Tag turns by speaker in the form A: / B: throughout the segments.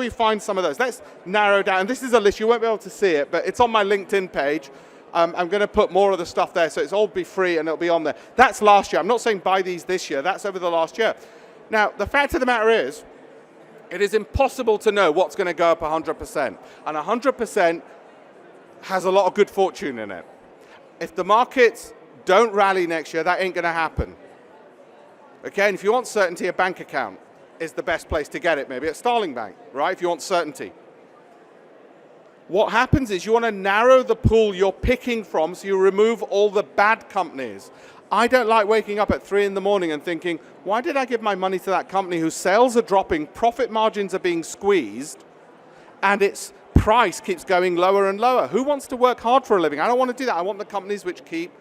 A: we find some of those? Let's narrow down. And this is a list. You won't be able to see it, but it's on my LinkedIn page. I'm going to put more of the stuff there, so it's all be free and it'll be on there. That's last year. I'm not saying buy these this year. That's over the last year. Now, the fact of the matter is, it is impossible to know what's going to go up 100%. And 100% has a lot of good fortune in it. If the markets don't rally next year, that ain't going to happen. Okay, and if you want certainty, a bank account is the best place to get it, maybe at Starling Bank, right, if you want certainty. What happens is you want to narrow the pool you're picking from so you remove all the bad companies. I don't like waking up at 3 in the morning and thinking, why did I give my money to that company whose sales are dropping, profit margins are being squeezed, and its price keeps going lower and lower? Who wants to work hard for a living? I don't want to do that. I want the companies which keep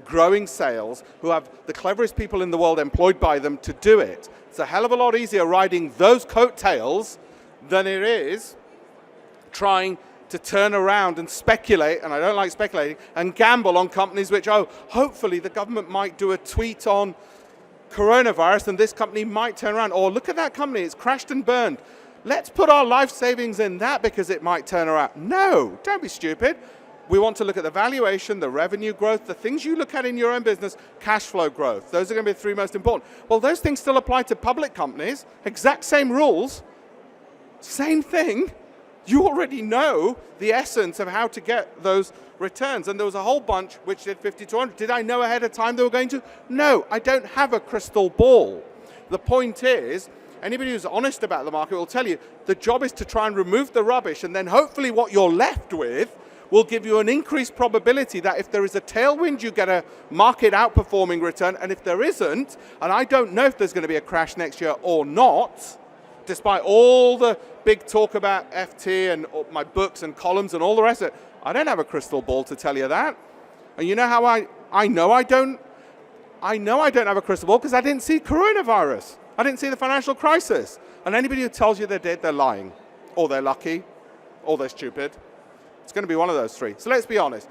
A: growing sales, who have the cleverest people in the world employed by them to do it. It's a hell of a lot easier riding those coattails than it is trying to turn around and speculate, and I don't like speculating, and gamble on companies which, oh, hopefully the government might do a tweet on coronavirus and this company might turn around. Or look at that company, it's crashed and burned. Let's put our life savings in that because it might turn around. No, don't be stupid. We want to look at the valuation, the revenue growth, the things you look at in your own business, cash flow growth. Those are going to be the 3 most important. Well, those things still apply to public companies, exact same rules, same thing. You already know the essence of how to get those returns. And there was a whole bunch which did 50 to 100. Did I know ahead of time they were going to? No, I don't have a crystal ball. The point is, anybody who's honest about the market will tell you the job is to try and remove the rubbish, and then hopefully what you're left with will give you an increased probability that if there is a tailwind, you get a market outperforming return, and if there isn't, and I don't know if there's going to be a crash next year or not, despite all the big talk about FT and my books and columns and all the rest of it, I don't have a crystal ball to tell you that. And you know how I know I don't have a crystal ball? Because I didn't see coronavirus. I didn't see the financial crisis. And anybody who tells you they did, they're lying. Or they're lucky. Or they're stupid. It's going to be one of those three. So let's be honest.